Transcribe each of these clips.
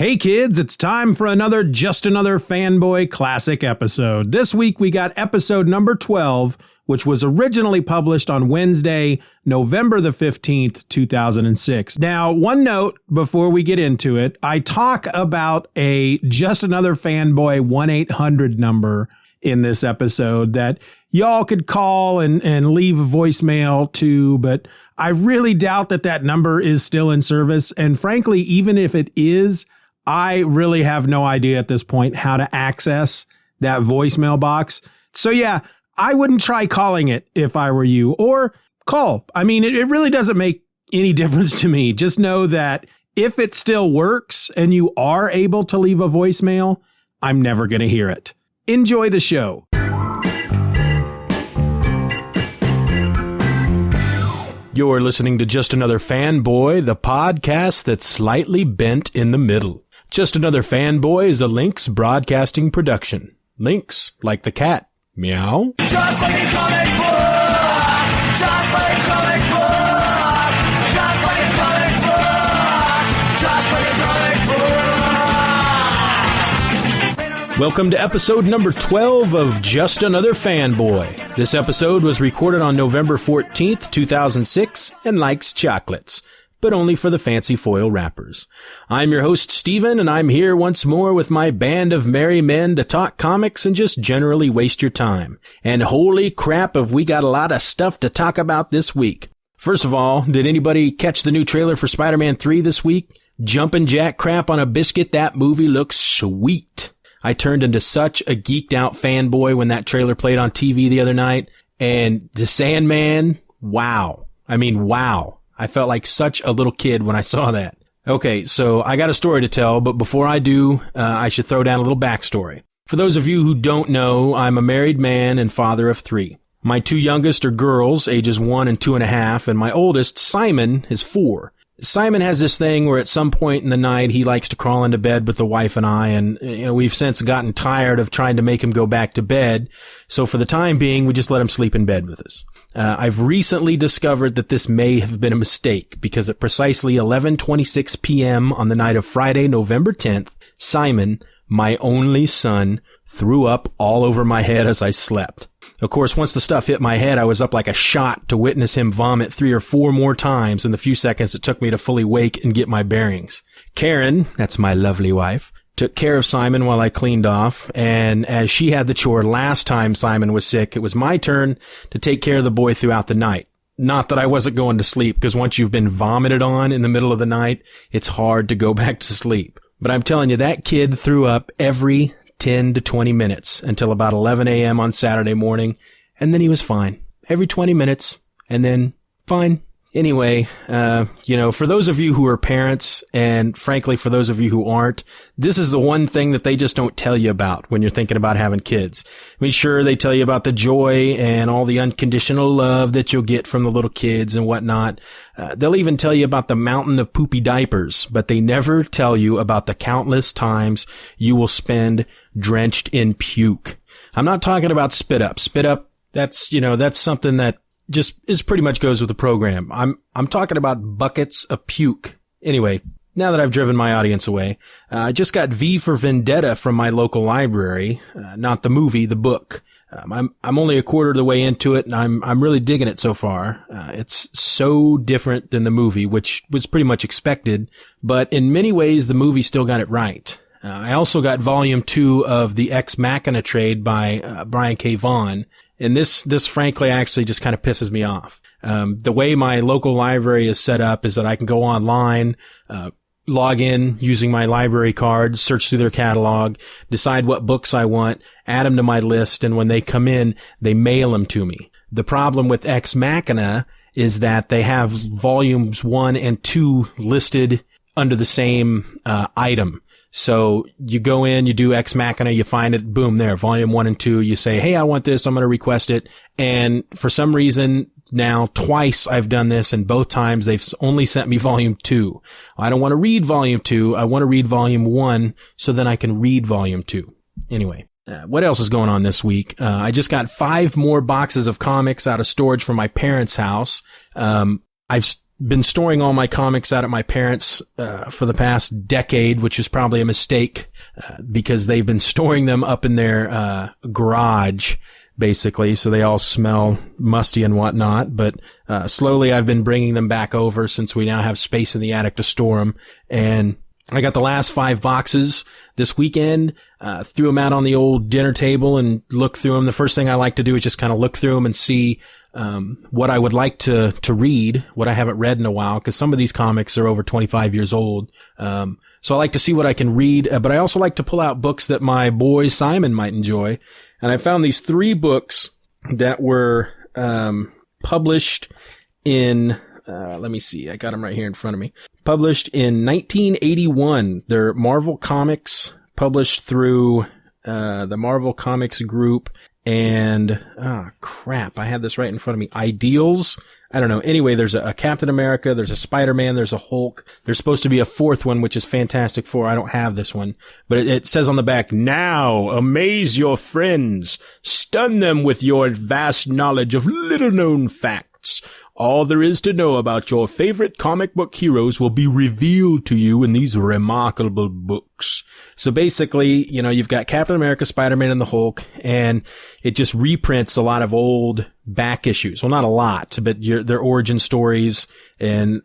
Hey kids, it's time for another Just Another Fanboy Classic episode. This week we got episode number 12, which was originally published on Wednesday, November the 15th, 2006. Now, one note before we get into it, I talk about a Just Another Fanboy 1-800 number in this episode that y'all could call and leave a voicemail to, but I really doubt that number is still in service. And frankly, even if it is, I really have no idea at this point how to access that voicemail box. So yeah, I wouldn't try calling it if I were you, or call. I mean, it really doesn't make any difference to me. Just know that if it still works and you are able to leave a voicemail, I'm never going to hear it. Enjoy the show. You're listening to Just Another Fanboy, the podcast that's slightly bent in the middle. Just Another Fanboy is a Lynx broadcasting production. Lynx, like the cat. Meow. Just like a comic book! Just like a comic book! Just like a comic book! Just like a comic book! Welcome to episode number 12 of Just Another Fanboy. This episode was recorded on November 14th, 2006, and likes chocolates, but only for the fancy foil wrappers. I'm your host, Steven, and I'm here once more with my band of merry men to talk comics and just generally waste your time. And holy crap, have we got a lot of stuff to talk about this week. First of all, did anybody catch the new trailer for Spider-Man 3 this week? Jumpin' jack crap on a biscuit, that movie looks sweet. I turned into such a geeked out fanboy when that trailer played on TV the other night. And the Sandman, wow. I mean, wow. I felt like such a little kid when I saw that. Okay, so I got a story to tell, but before I do, I should throw down a little backstory. For those of you who don't know, I'm a married man and father of 3. My 2 youngest are girls, ages 1 and 2.5, and my oldest, Simon, is 4. Simon has this thing where at some point in the night he likes to crawl into bed with the wife and I, and we've since gotten tired of trying to make him go back to bed. So for the time being, we just let him sleep in bed with us. I've recently discovered that this may have been a mistake because at precisely 11:26 p.m. on the night of Friday, November 10th, Simon, my only son, threw up all over my head as I slept. Of course, once the stuff hit my head, I was up like a shot to witness him vomit 3 or 4 more times in the few seconds it took me to fully wake and get my bearings. Karen, that's my lovely wife, took care of Simon while I cleaned off, and as she had the chore last time Simon was sick, it was my turn to take care of the boy throughout the night. Not that I wasn't going to sleep, because once you've been vomited on in the middle of the night, it's hard to go back to sleep. But I'm telling you, that kid threw up every 10 to 20 minutes until about 11 a.m. on Saturday morning, and then he was fine. Every 20 minutes, and then fine. Anyway, for those of you who are parents, and frankly, for those of you who aren't, this is the one thing that they just don't tell you about when you're thinking about having kids. I mean, sure, they tell you about the joy and all the unconditional love that you'll get from the little kids and whatnot. They'll even tell you about the mountain of poopy diapers, but they never tell you about the countless times you will spend drenched in puke. I'm not talking about spit up. Spit up, that's something that just is pretty much goes with the program. I'm talking about buckets of puke. Anyway, now that I've driven my audience away, I just got V for Vendetta from my local library, not the movie, the book. I'm only a quarter of the way into it, and I'm really digging it so far. It's so different than the movie, which was pretty much expected, but in many ways the movie still got it right. I also got volume 2 of the Ex Machina trade by Brian K. Vaughan. And this frankly actually just kind of pisses me off. The way my local library is set up is that I can go online, log in using my library card, search through their catalog, decide what books I want, add them to my list, and when they come in, they mail them to me. The problem with Ex Machina is that they have volumes 1 and 2 listed under the same item. So you go in, you do Ex Machina, you find it, boom, there, volume 1 and 2. You say, hey, I want this. I'm going to request it. And for some reason, now twice I've done this, and both times they've only sent me volume 2. I don't want to read volume 2. I want to read volume 1 so then I can read volume 2. Anyway, what else is going on this week? I just got 5 more boxes of comics out of storage from my parents' house. I've been storing all my comics out at my parents' for the past decade, which is probably a mistake because they've been storing them up in their garage, basically, so they all smell musty and whatnot. But slowly I've been bringing them back over since we now have space in the attic to store them. And I got the last 5 boxes this weekend, threw them out on the old dinner table and looked through them. The first thing I like to do is just kind of look through them and see what I would like to read, what I haven't read in a while, because some of these comics are over 25 years old. So I like to see what I can read, but I also like to pull out books that my boy Simon might enjoy. And I found these 3 books that were published in, let me see, I got them right here in front of me. Published in 1981. They're Marvel Comics, published through the Marvel Comics Group. And, crap, I had this right in front of me. Ideals. I don't know. Anyway, there's a Captain America, there's a Spider-Man, there's a Hulk. There's supposed to be a 4th one, which is Fantastic Four. I don't have this one. But it says on the back, "Now amaze your friends. Stun them with your vast knowledge of little-known facts. All there is to know about your favorite comic book heroes will be revealed to you in these remarkable books." So basically, you know, you've got Captain America, Spider-Man, and the Hulk, and it just reprints a lot of old back issues. Well, not a lot, but their origin stories and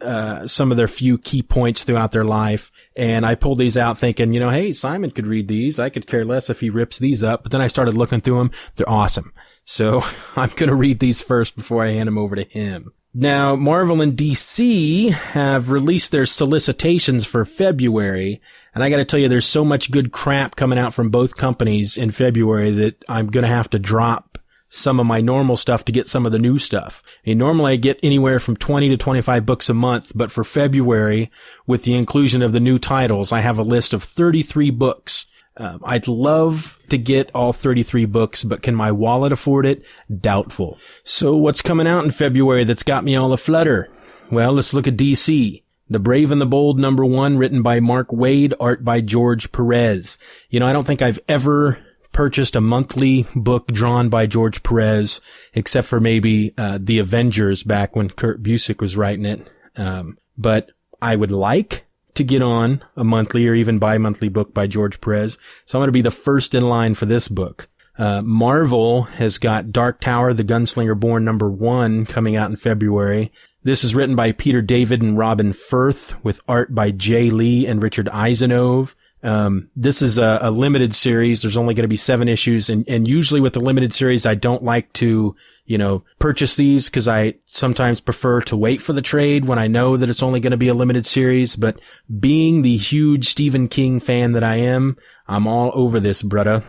some of their few key points throughout their life. And I pulled these out thinking, you know, hey, Simon could read these. I could care less if he rips these up. But then I started looking through them. They're awesome. So I'm going to read these first before I hand them over to him. Now, Marvel and DC have released their solicitations for February, and I gotta tell you, there's so much good crap coming out from both companies in February that I'm gonna have to drop some of my normal stuff to get some of the new stuff. I mean, normally I get anywhere from 20 to 25 books a month, but for February, with the inclusion of the new titles, I have a list of 33 books. I'd love to get all 33 books, but can my wallet afford it? Doubtful. So what's coming out in February that's got me all aflutter? Well, let's look at DC. The Brave and the Bold #1, written by Mark Waid, art by George Perez. You know, I don't think I've ever purchased a monthly book drawn by George Perez, except for maybe The Avengers back when Kurt Busiek was writing it. But I would like to get on a monthly or even bi-monthly book by George Perez. So I'm going to be the first in line for this book. Marvel has got Dark Tower, The Gunslinger Born #1 coming out in February. This is written by Peter David and Robin Firth with art by Jay Lee and Richard Eisenove. This is a limited series. There's only going to be 7 issues. And usually with the limited series, I don't like to, you know, purchase these because I sometimes prefer to wait for the trade when I know that it's only going to be a limited series. But being the huge Stephen King fan that I am, I'm all over this, brudda.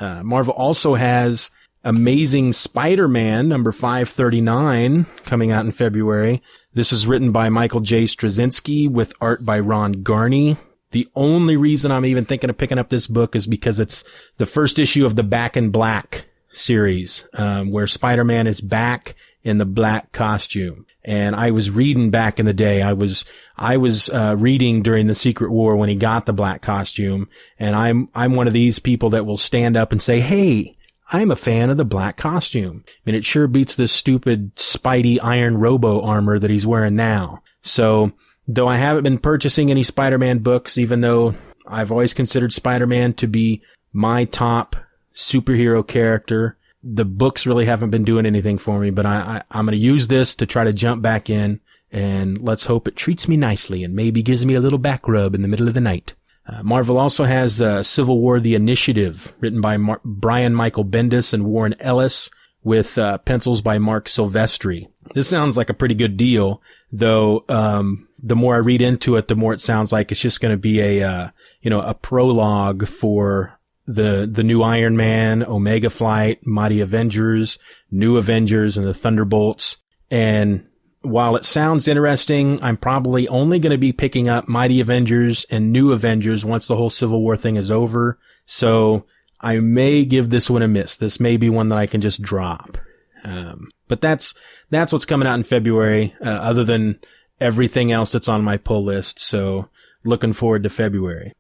Marvel also has Amazing Spider-Man #539 coming out in February. This is written by Michael J. Straczynski with art by Ron Garney. The only reason I'm even thinking of picking up this book is because it's the first issue of the Back in Black series, where Spider-Man is back in the black costume. And I was reading back in the day. I was reading during the Secret War when he got the black costume. And I'm one of these people that will stand up and say, hey, I'm a fan of the black costume. I mean, it sure beats this stupid Spidey Iron Robo armor that he's wearing now. So, though I haven't been purchasing any Spider-Man books, even though I've always considered Spider-Man to be my top superhero character, the books really haven't been doing anything for me, but I'm going to use this to try to jump back in, and let's hope it treats me nicely and maybe gives me a little back rub in the middle of the night. Marvel also has Civil War: The Initiative, written by Brian Michael Bendis and Warren Ellis, with pencils by Mark Silvestri. This sounds like a pretty good deal, though the more I read into it, the more it sounds like it's just going to be a prologue for the new Iron Man, Omega Flight, Mighty Avengers, New Avengers, and the Thunderbolts. And while it sounds interesting, I'm probably only going to be picking up Mighty Avengers and New Avengers once the whole Civil War thing is over. So I may give this one a miss. This may be one that I can just drop. But that's what's coming out in February, other than everything else that's on my pull list. So looking forward to February.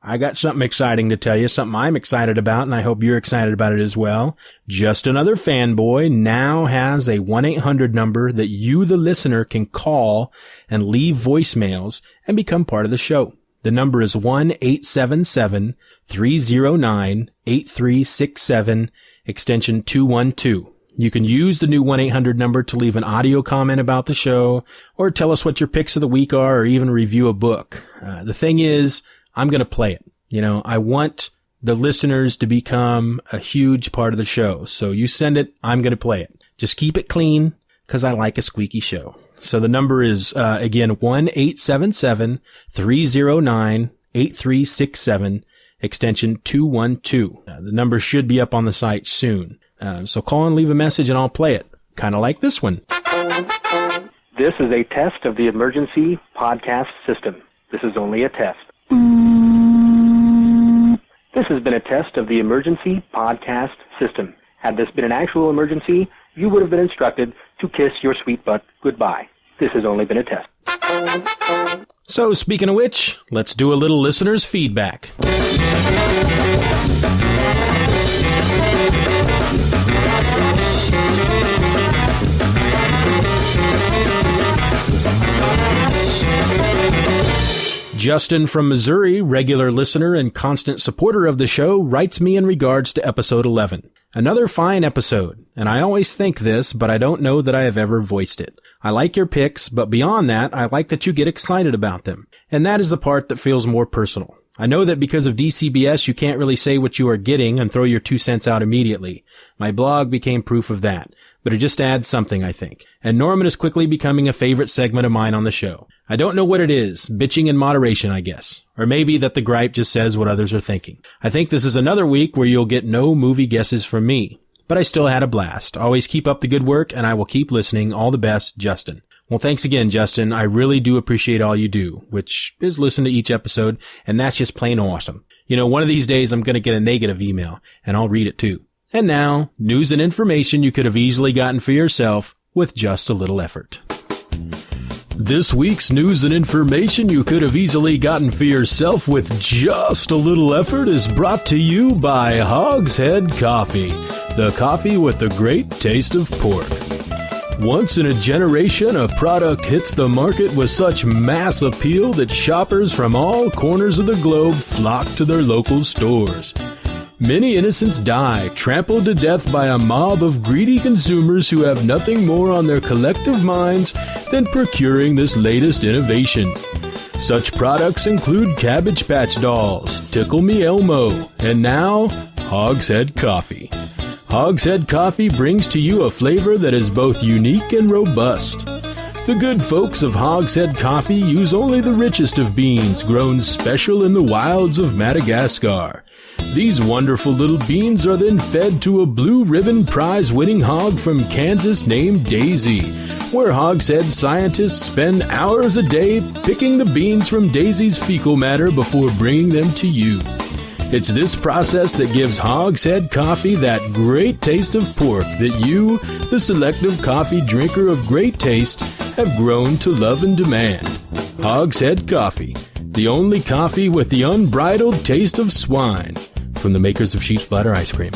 I got something exciting to tell you, something I'm excited about, and I hope you're excited about it as well. Just Another Fanboy now has a 1-800 number that you, the listener, can call and leave voicemails and become part of the show. The number is 1-877-309-8367, extension 212. You can use the new 1-800 number to leave an audio comment about the show, or tell us what your picks of the week are, or even review a book. The thing is, I'm going to play it. I want the listeners to become a huge part of the show. So you send it, I'm going to play it. Just keep it clean, because I like a squeaky show. So the number is, again, 1-877-309-8367, extension 212. The number should be up on the site soon. So call and leave a message and I'll play it. Kind of like this one. This is a test of the emergency podcast system. This is only a test. This has been a test of the emergency podcast system. Had this been an actual emergency, you would have been instructed to kiss your sweet butt goodbye. This has only been a test. So, speaking of which, let's do a little listener's feedback. Justin from Missouri, regular listener and constant supporter of the show, writes me in regards to episode 11. Another fine episode, and I always think this, but I don't know that I have ever voiced it. I like your picks, but beyond that, I like that you get excited about them. And that is the part that feels more personal. I know that because of DCBS, you can't really say what you are getting and throw your 2 cents out immediately. My blog became proof of that. But it just adds something, I think. And Norman is quickly becoming a favorite segment of mine on the show. I don't know what it is. Bitching in moderation, I guess. Or maybe that the gripe just says what others are thinking. I think this is another week where you'll get no movie guesses from me. But I still had a blast. Always keep up the good work, and I will keep listening. All the best, Justin. Well, thanks again, Justin. I really do appreciate all you do, which is listen to each episode, and that's just plain awesome. One of these days I'm going to get a negative email, and I'll read it too. And now, news and information you could have easily gotten for yourself with just a little effort. This week's news and information you could have easily gotten for yourself with just a little effort is brought to you by Hogshead Coffee, the coffee with the great taste of pork. Once in a generation, a product hits the market with such mass appeal that shoppers from all corners of the globe flock to their local stores. Many innocents die, trampled to death by a mob of greedy consumers who have nothing more on their collective minds than procuring this latest innovation. Such products include Cabbage Patch Dolls, Tickle Me Elmo, and now, Hogshead Coffee. Hogshead Coffee brings to you a flavor that is both unique and robust. The good folks of Hogshead Coffee use only the richest of beans grown special in the wilds of Madagascar. These wonderful little beans are then fed to a blue ribbon prize-winning hog from Kansas named Daisy, where Hogshead scientists spend hours a day picking the beans from Daisy's fecal matter before bringing them to you. It's this process that gives Hogshead Coffee that great taste of pork that you, the selective coffee drinker of great taste, have grown to love and demand. Hogshead Coffee, the only coffee with the unbridled taste of swine, from the makers of sheep's bladder ice cream.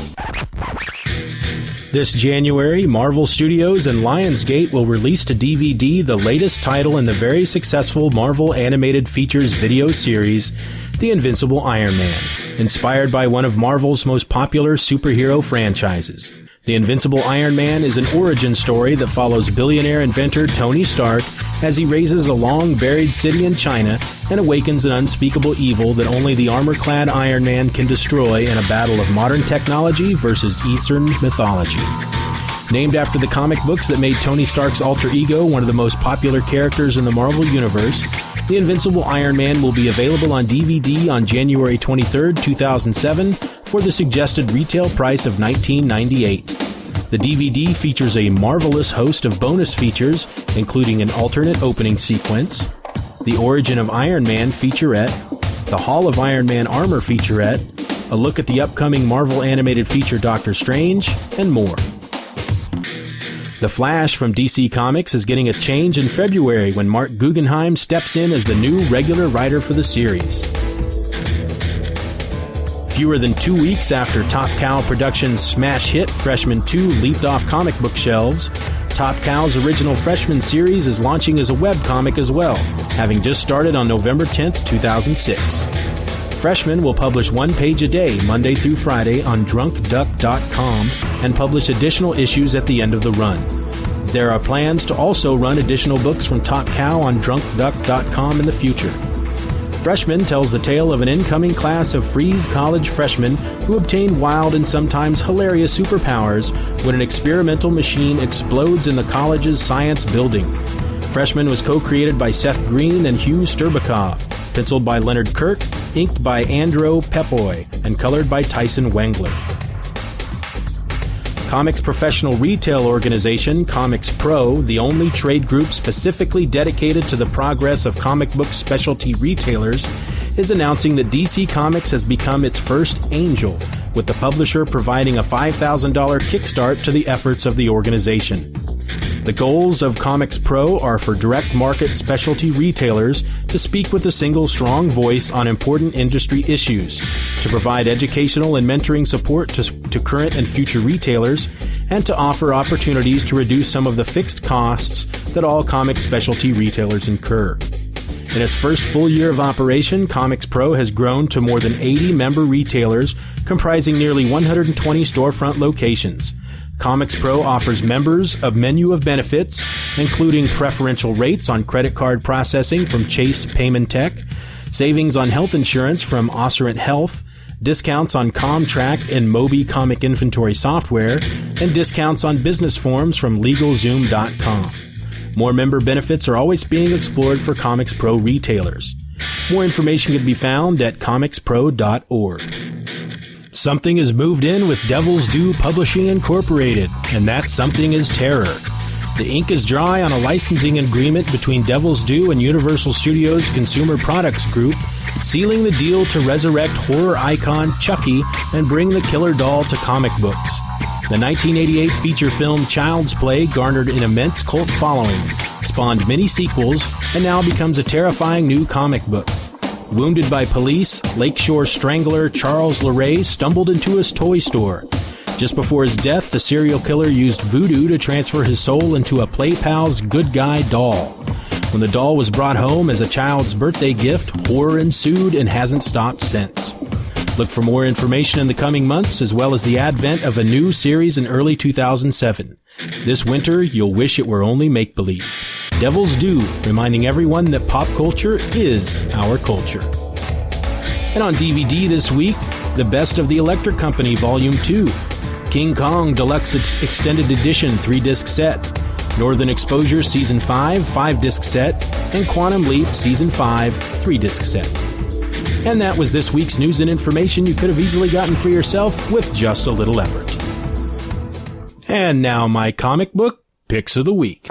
This January, Marvel Studios and Lionsgate will release to DVD the latest title in the very successful Marvel Animated Features video series, The Invincible Iron Man, inspired by one of Marvel's most popular superhero franchises. The Invincible Iron Man is an origin story that follows billionaire inventor Tony Stark as he raises a long-buried city in China and awakens an unspeakable evil that only the armor-clad Iron Man can destroy in a battle of modern technology versus Eastern mythology. Named after the comic books that made Tony Stark's alter ego one of the most popular characters in the Marvel Universe, The Invincible Iron Man will be available on DVD on January 23, 2007, for the suggested retail price of $19.98. The DVD features a marvelous host of bonus features, including an alternate opening sequence, the Origin of Iron Man featurette, the Hall of Iron Man armor featurette, a look at the upcoming Marvel animated feature Doctor Strange, and more. The Flash from DC Comics is getting a change in February when Mark Guggenheim steps in as the new regular writer for the series. Fewer than 2 weeks after Top Cow Productions' smash hit Freshman 2 leaped off comic book shelves, Top Cow's original Freshman series is launching as a webcomic as well, having just started on November 10th, 2006. Freshman will publish one page a day, Monday through Friday, on drunkduck.com and publish additional issues at the end of the run. There are plans to also run additional books from Top Cow on drunkduck.com in the future. Freshman tells the tale of an incoming class of Freeze College freshmen who obtain wild and sometimes hilarious superpowers when an experimental machine explodes in the college's science building. Freshman was co-created by Seth Green and Hugh Sterbakov, penciled by Leonard Kirk, inked by Andro Pepoy, and colored by Tyson Wengler. Comics professional retail organization Comics Pro, the only trade group specifically dedicated to the progress of comic book specialty retailers, is announcing that DC Comics has become its first angel, with the publisher providing a $5,000 kickstart to the efforts of the organization. The goals of Comics Pro are for direct market specialty retailers to speak with a single strong voice on important industry issues, to provide educational and mentoring support to current and future retailers, and to offer opportunities to reduce some of the fixed costs that all comic specialty retailers incur. In its first full year of operation, Comics Pro has grown to more than 80 member retailers comprising nearly 120 storefront locations. Comics Pro offers members a menu of benefits, including preferential rates on credit card processing from Chase Payment Tech, savings on health insurance from Osserant Health, discounts on Comtrack and Moby comic inventory software, and discounts on business forms from LegalZoom.com. More member benefits are always being explored for Comics Pro retailers. More information can be found at comicspro.org. Something has moved in with Devil's Due Publishing Incorporated, and that something is terror. The ink is dry on a licensing agreement between Devil's Due and Universal Studios Consumer Products Group, sealing the deal to resurrect horror icon Chucky and bring the killer doll to comic books. The 1988 feature film Child's Play garnered an immense cult following, spawned many sequels, and now becomes a terrifying new comic book. Wounded by police, Lakeshore Strangler Charles LeRae stumbled into his toy store. Just before his death, the serial killer used voodoo to transfer his soul into a Play Pal's Good Guy doll. When the doll was brought home as a child's birthday gift, horror ensued and hasn't stopped since. Look for more information in the coming months, as well as the advent of a new series in early 2007. This winter, you'll wish it were only make-believe. Devil's Due, reminding everyone that pop culture is our culture. And on DVD this week, The Best of the Electric Company Volume 2, King Kong Deluxe Extended Edition 3-disc set, Northern Exposure Season 5 5-disc set, and Quantum Leap Season 5 3-disc set. And that was this week's news and information you could have easily gotten for yourself with just a little effort. And now my comic book picks of the week.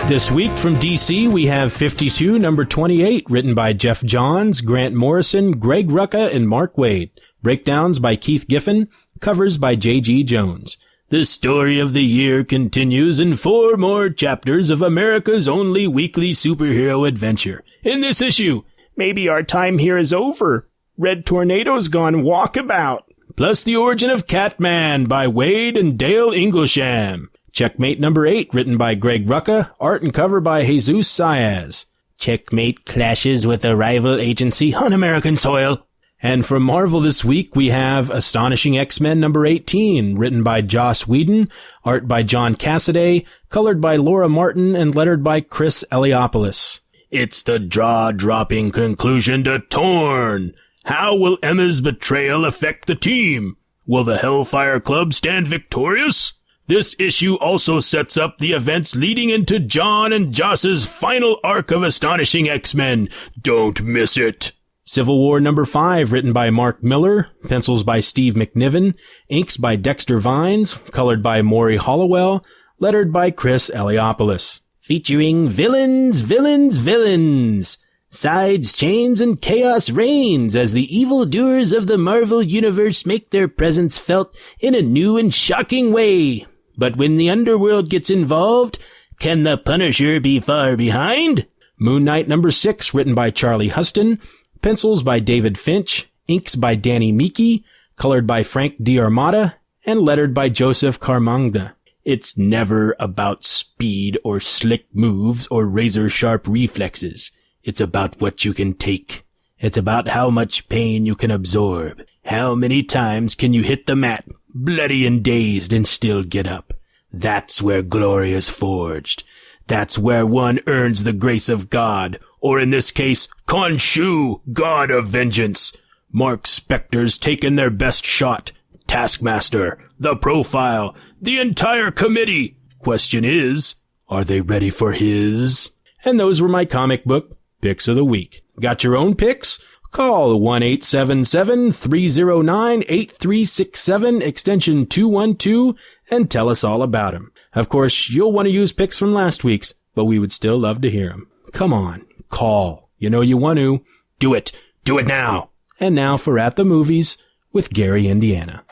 This week from DC, we have 52, number 28, written by Jeff Johns, Grant Morrison, Greg Rucka, and Mark Waid. Breakdowns by Keith Giffen. Covers by J.G. Jones. The story of the year continues in 4 more chapters of America's only weekly superhero adventure. In this issue, maybe our time here is over. Red Tornado's gone walkabout. Plus the origin of Catman by Wade and Dale Inglesham. Checkmate number 8, written by Greg Rucka, art and cover by Jesus Saez. Checkmate clashes with a rival agency on American soil. And from Marvel this week, we have Astonishing X-Men number 18, written by Joss Whedon, art by John Cassaday, colored by Laura Martin, and lettered by Chris Eliopoulos. It's the jaw-dropping conclusion to Torn. How will Emma's betrayal affect the team? Will the Hellfire Club stand victorious? This issue also sets up the events leading into John and Joss's final arc of Astonishing X-Men. Don't miss it. Civil War number 5, written by Mark Miller, pencils by Steve McNiven, inks by Dexter Vines, colored by Maury Hollowell, lettered by Chris Eliopoulos. Featuring villains, villains, villains. Sides, chains, and chaos reigns as the evildoers of the Marvel Universe make their presence felt in a new and shocking way. But when the underworld gets involved, can the Punisher be far behind? Moon Knight number 6, written by Charlie Huston, pencils by David Finch, inks by Danny Miki, colored by Frank D'Armata, and lettered by Joseph Caramagna. It's never about speed or slick moves or razor-sharp reflexes. It's about what you can take. It's about how much pain you can absorb. How many times can you hit the mat, bloody and dazed, and still get up? That's where glory is forged. That's where one earns the grace of God, or in this case, Khonshu, God of Vengeance. Mark Spector's taken their best shot. Taskmaster, the Profile, the entire committee. Question is, are they ready for his? And those were my comic book picks of the week. Got your own picks? Call 1-877-309-8367, extension 212, and tell us all about them. Of course, you'll want to use picks from last week's, but we would still love to hear them. Come on, call. You know you want to. Do it. Do it now. And now for At the Movies with Gary, Indiana.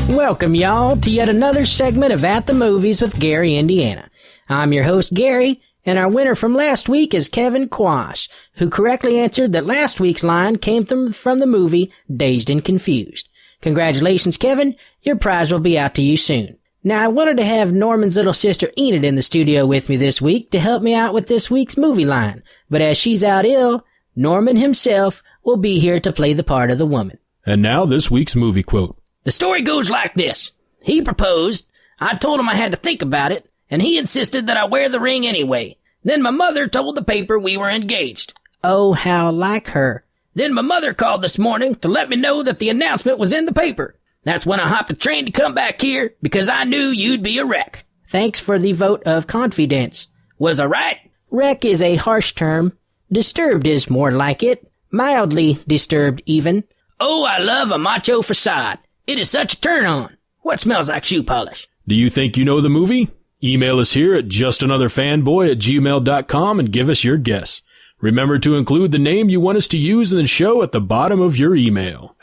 Welcome, y'all, to yet another segment of At the Movies with Gary, Indiana. I'm your host, Gary, and our winner from last week is Kevin Quash, who correctly answered that last week's line came from the movie Dazed and Confused. Congratulations, Kevin. Your prize will be out to you soon. Now, I wanted to have Norman's little sister Enid in the studio with me this week to help me out with this week's movie line, but as she's out ill, Norman himself will be here to play the part of the woman. And now this week's movie quote. The story goes like this. He proposed. I told him I had to think about it, and he insisted that I wear the ring anyway. Then my mother told the paper we were engaged. Oh, how like her. Then my mother called this morning to let me know that the announcement was in the paper. That's when I hopped a train to come back here, because I knew you'd be a wreck. Thanks for the vote of confidence. Was I right? Wreck is a harsh term. Disturbed is more like it. Mildly disturbed, even. Oh, I love a macho facade. It is such a turn-on. What smells like shoe polish? Do you think you know the movie? Email us here at justanotherfanboy@gmail.com and give us your guess. Remember to include the name you want us to use in the show at the bottom of your email.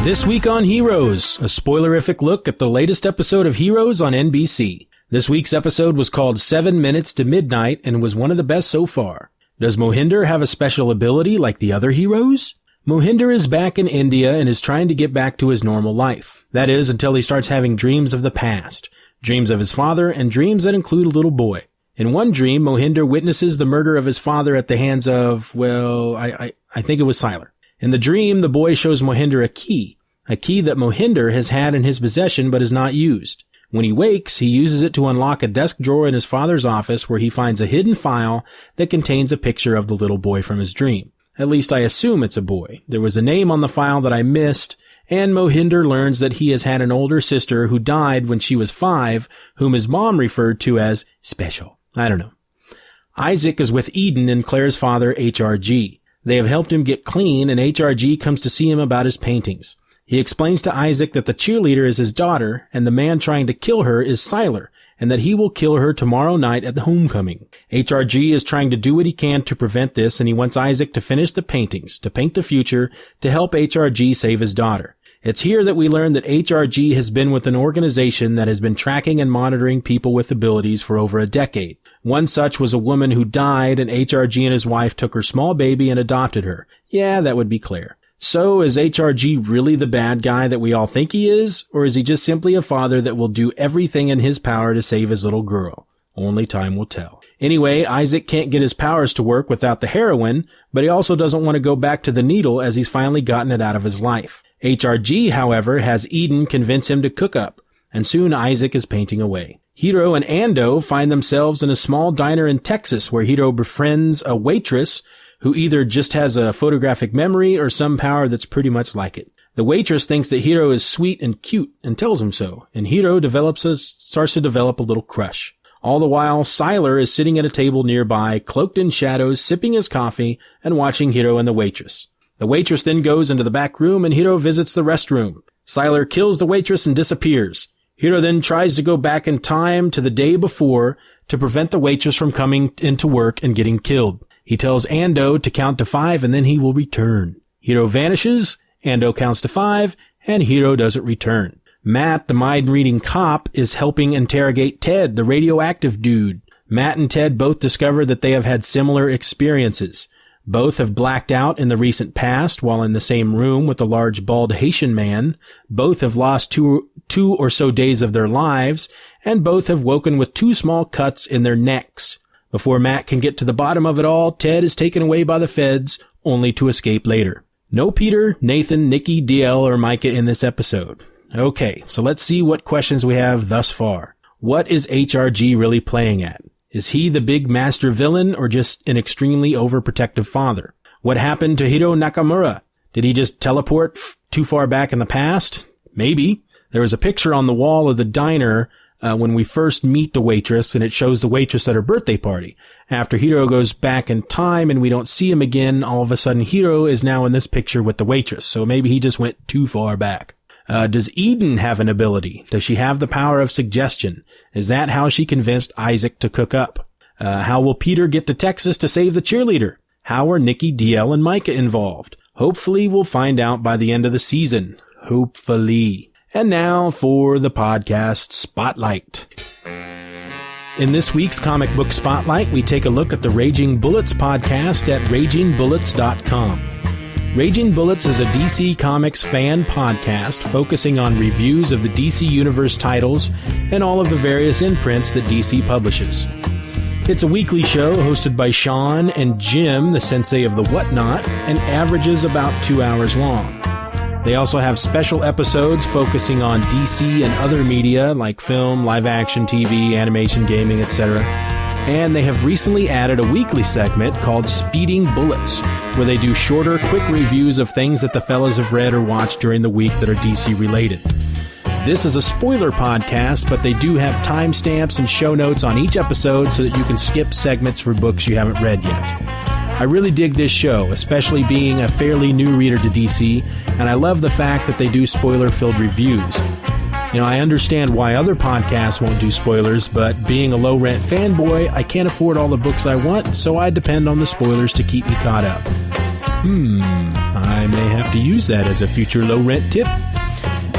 This week on Heroes, a spoilerific look at the latest episode of Heroes on NBC. This week's episode was called 7 Minutes to Midnight and was one of the best so far. Does Mohinder have a special ability like the other heroes? Mohinder is back in India and is trying to get back to his normal life. That is, until he starts having dreams of the past. Dreams of his father and dreams that include a little boy. In one dream, Mohinder witnesses the murder of his father at the hands of, well, I think it was Siler. In the dream, the boy shows Mohinder a key that Mohinder has had in his possession but is not used. When he wakes, he uses it to unlock a desk drawer in his father's office where he finds a hidden file that contains a picture of the little boy from his dream. At least I assume it's a boy. There was a name on the file that I missed, and Mohinder learns that he has had an older sister who died when she was 5, whom his mom referred to as special. I don't know. Isaac is with Eden and Claire's father, HRG. They have helped him get clean, and HRG comes to see him about his paintings. He explains to Isaac that the cheerleader is his daughter, and the man trying to kill her is Siler, and that he will kill her tomorrow night at the homecoming. HRG is trying to do what he can to prevent this, and he wants Isaac to finish the paintings, to paint the future, to help HRG save his daughter. It's here that we learn that HRG has been with an organization that has been tracking and monitoring people with abilities for over a decade. One such was a woman who died, and HRG and his wife took her small baby and adopted her. Yeah, that would be Claire. So, is HRG really the bad guy that we all think he is, or is he just simply a father that will do everything in his power to save his little girl? Only time will tell. Anyway, Isaac can't get his powers to work without the heroin, but he also doesn't want to go back to the needle as he's finally gotten it out of his life. HRG, however, has Eden convince him to cook up, and soon Isaac is painting away. Hiro and Ando find themselves in a small diner in Texas where Hiro befriends a waitress who either just has a photographic memory or some power that's pretty much like it. The waitress thinks that Hiro is sweet and cute and tells him so, and Hiro starts to develop a little crush. All the while, Siler is sitting at a table nearby, cloaked in shadows, sipping his coffee and watching Hiro and the waitress. The waitress then goes into the back room and Hiro visits the restroom. Siler kills the waitress and disappears. Hiro then tries to go back in time to the day before to prevent the waitress from coming into work and getting killed. He tells Ando to count to 5 and then he will return. Hiro vanishes, Ando counts to 5, and Hiro doesn't return. Matt, the mind-reading cop, is helping interrogate Ted, the radioactive dude. Matt and Ted both discover that they have had similar experiences. Both have blacked out in the recent past while in the same room with a large bald Haitian man. Both have lost two or so days of their lives, and both have woken with 2 small cuts in their necks. Before Matt can get to the bottom of it all, Ted is taken away by the feds, only to escape later. No Peter, Nathan, Nikki, DL, or Micah in this episode. Okay, so let's see what questions we have thus far. What is HRG really playing at? Is he the big master villain or just an extremely overprotective father? What happened to Hiro Nakamura? Did he just teleport too far back in the past? Maybe. There was a picture on the wall of the diner when we first meet the waitress, and it shows the waitress at her birthday party. After Hiro goes back in time and we don't see him again, all of a sudden Hiro is now in this picture with the waitress. So maybe he just went too far back. Does Eden have an ability? Does she have the power of suggestion? Is that how she convinced Isaac to cook up? How will Peter get to Texas to save the cheerleader? How are Nikki, DL, and Micah involved? Hopefully we'll find out by the end of the season. Hopefully. And now for the podcast Spotlight. In this week's comic book Spotlight, we take a look at the Raging Bullets podcast at ragingbullets.com. Raging Bullets is a DC Comics fan podcast focusing on reviews of the DC Universe titles and all of the various imprints that DC publishes. It's a weekly show hosted by Sean and Jim, the sensei of the whatnot, and averages about 2 hours long. They also have special episodes focusing on DC and other media like film, live-action TV, animation, gaming, etc. And they have recently added a weekly segment called Speeding Bullets, where they do shorter, quick reviews of things that the fellas have read or watched during the week that are DC related. This is a spoiler podcast, but they do have timestamps and show notes on each episode so that you can skip segments for books you haven't read yet. I really dig this show, especially being a fairly new reader to DC, and I love the fact that they do spoiler-filled reviews. You know, I understand why other podcasts won't do spoilers, but being a low-rent fanboy, I can't afford all the books I want, so I depend on the spoilers to keep me caught up. I may have to use that as a future low-rent tip.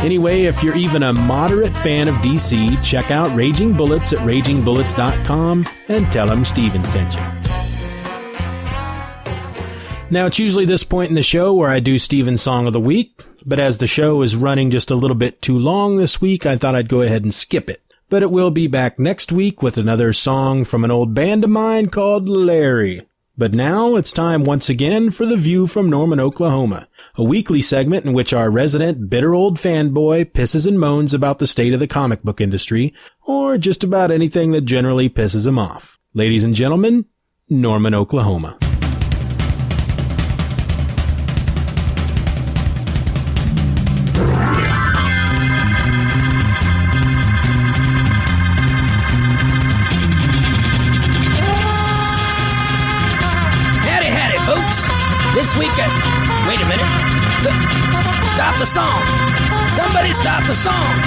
Anyway, if you're even a moderate fan of DC, check out Raging Bullets at ragingbullets.com and tell them Steven sent you. Now, it's usually this point in the show where I do Steven's Song of the Week, but as the show is running just a little bit too long this week, I thought I'd go ahead and skip it. But it will be back next week with another song from an old band of mine called Larry. But now it's time once again for The View from Norman, Oklahoma, a weekly segment in which our resident bitter old fanboy pisses and moans about the state of the comic book industry, or just about anything that generally pisses him off. Ladies and gentlemen, Norman, Oklahoma. the song. Somebody stop the song.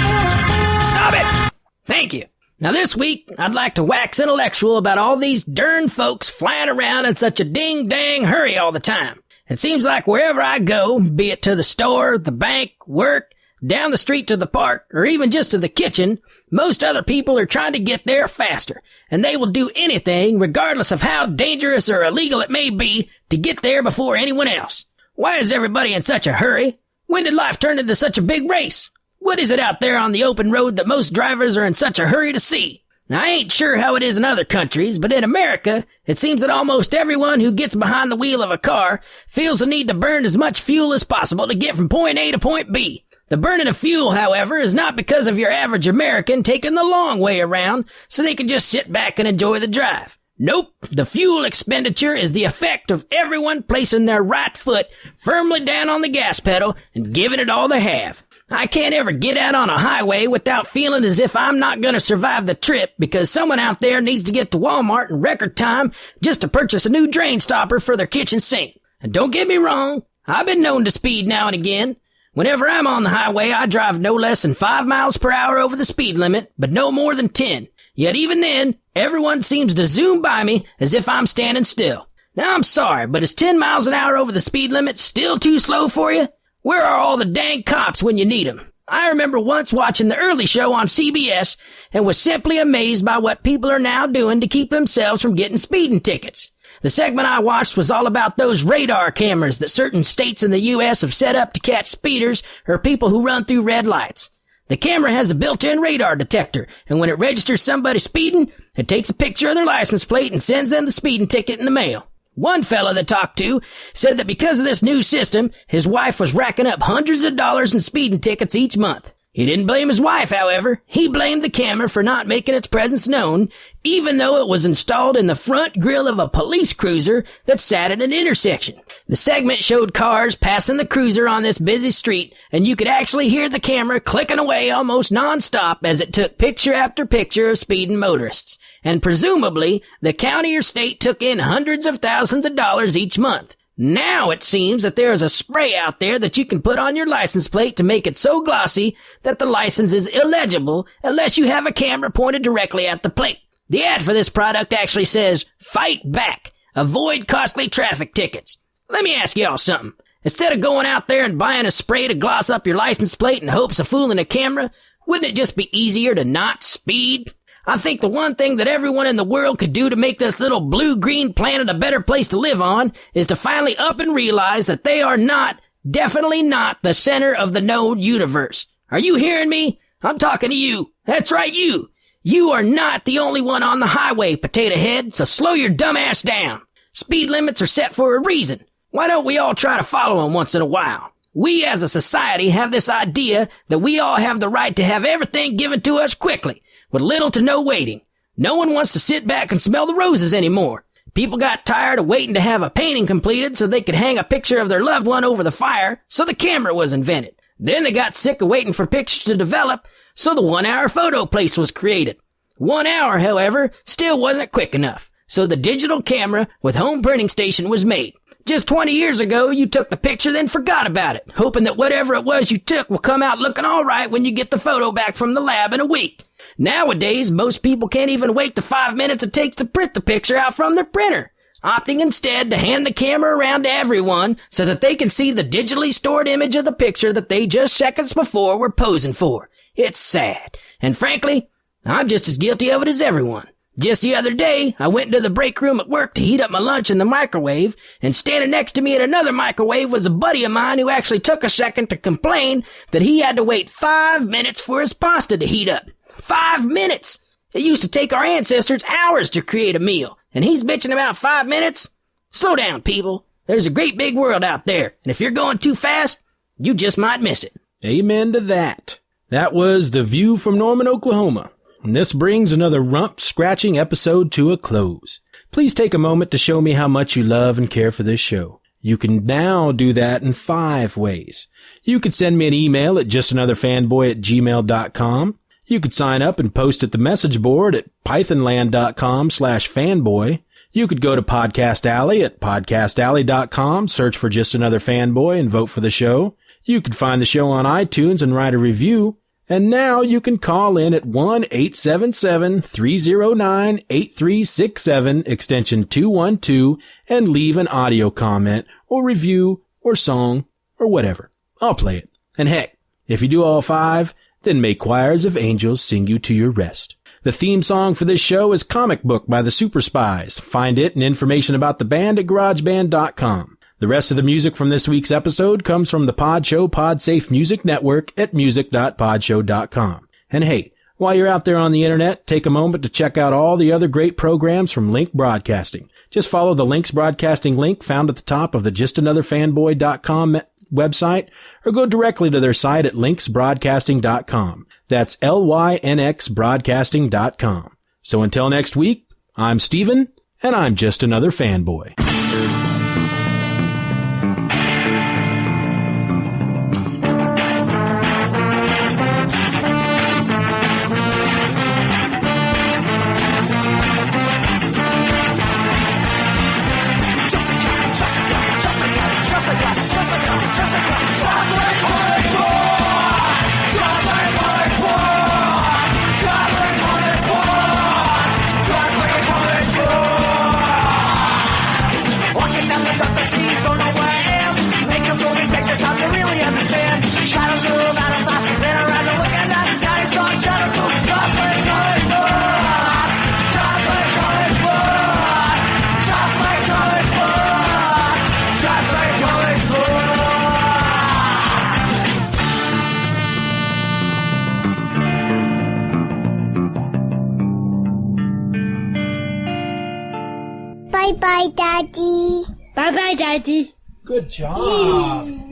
Stop it. Thank you. Now this week, I'd like to wax intellectual about all these darn folks flying around in such a ding-dang hurry all the time. It seems like wherever I go, be it to the store, the bank, work, down the street to the park, or even just to the kitchen, most other people are trying to get there faster, and they will do anything, regardless of how dangerous or illegal it may be, to get there before anyone else. Why is everybody in such a hurry? When did life turn into such a big race? What is it out there on the open road that most drivers are in such a hurry to see? Now, I ain't sure how it is in other countries, but in America, it seems that almost everyone who gets behind the wheel of a car feels the need to burn as much fuel as possible to get from point A to point B. The burning of fuel, however, is not because of your average American taking the long way around so they can just sit back and enjoy the drive. Nope, the fuel expenditure is the effect of everyone placing their right foot firmly down on the gas pedal and giving it all they have. I can't ever get out on a highway without feeling as if I'm not going to survive the trip because someone out there needs to get to Walmart in record time just to purchase a new drain stopper for their kitchen sink. And don't get me wrong, I've been known to speed now and again. Whenever I'm on the highway, I drive no less than 5 miles per hour over the speed limit, but no more than 10. Yet even then, everyone seems to zoom by me as if I'm standing still. Now I'm sorry, but is 10 miles an hour over the speed limit still too slow for you? Where are all the dang cops when you need them? I remember once watching the early show on CBS and was simply amazed by what people are now doing to keep themselves from getting speeding tickets. The segment I watched was all about those radar cameras that certain states in the U.S. have set up to catch speeders or people who run through red lights. The camera has a built-in radar detector, and when it registers somebody speeding, it takes a picture of their license plate and sends them the speeding ticket in the mail. One fella that talked to said that because of this new system, his wife was racking up hundreds of dollars in speeding tickets each month. He didn't blame his wife, however. He blamed the camera for not making its presence known, even though it was installed in the front grille of a police cruiser that sat at an intersection. The segment showed cars passing the cruiser on this busy street, and you could actually hear the camera clicking away almost non-stop as it took picture after picture of speeding motorists. And presumably, the county or state took in hundreds of thousands of dollars each month. Now it seems that there is a spray out there that you can put on your license plate to make it so glossy that the license is illegible unless you have a camera pointed directly at the plate. The ad for this product actually says, "Fight back. Avoid costly traffic tickets." Let me ask y'all something. Instead of going out there and buying a spray to gloss up your license plate in hopes of fooling a camera, wouldn't it just be easier to not speed? I think the one thing that everyone in the world could do to make this little blue-green planet a better place to live on is to finally up and realize that they are not, definitely not, the center of the known universe. Are you hearing me? I'm talking to you. That's right, you. You are not the only one on the highway, potato head, so slow your dumb ass down. Speed limits are set for a reason. Why don't we all try to follow them once in a while? We as a society have this idea that we all have the right to have everything given to us quickly, with little to no waiting. No one wants to sit back and smell the roses anymore. People got tired of waiting to have a painting completed so they could hang a picture of their loved one over the fire, so the camera was invented. Then they got sick of waiting for pictures to develop, so the 1-hour photo place was created. 1 hour, however, still wasn't quick enough, so the digital camera with home printing station was made. Just 20 years ago, you took the picture, then forgot about it, hoping that whatever it was you took will come out looking all right when you get the photo back from the lab in a week. Nowadays, most people can't even wait the 5 minutes it takes to print the picture out from their printer, opting instead to hand the camera around to everyone so that they can see the digitally stored image of the picture that they just seconds before were posing for. It's sad. And frankly, I'm just as guilty of it as everyone. Just the other day, I went into the break room at work to heat up my lunch in the microwave, and standing next to me in another microwave was a buddy of mine who actually took a second to complain that he had to wait 5 minutes for his pasta to heat up. 5 minutes! It used to take our ancestors hours to create a meal, and he's bitching about 5 minutes? Slow down, people. There's a great big world out there, and if you're going too fast, you just might miss it. Amen to that. That was The View from Norman, Oklahoma. And this brings another rump-scratching episode to a close. Please take a moment to show me how much you love and care for this show. You can now do that in 5 ways. You could send me an email at justanotherfanboy@gmail.com. You could sign up and post at the message board at pythonland.com/fanboy. You could go to Podcast Alley at podcastalley.com, search for Just Another Fanboy, and vote for the show. You can find the show on iTunes and write a review. And now you can call in at 1-877-309-8367, extension 212, and leave an audio comment or review or song or whatever. I'll play it. And heck, if you do all 5, then may choirs of angels sing you to your rest. The theme song for this show is Comic Book by the Super Spies. Find it and information about the band at garageband.com. The rest of the music from this week's episode comes from the Pod Show Podsafe Music Network at music.podshow.com. And hey, while you're out there on the internet, take a moment to check out all the other great programs from Link Broadcasting. Just follow the Links Broadcasting link found at the top of the justanotherfanboy.com website, or go directly to their site at linksbroadcasting.com. That's LYNXbroadcasting.com. So until next week, I'm Steven, and I'm just another fanboy. Bye-bye, Daddy. Bye-bye, Daddy. Good job.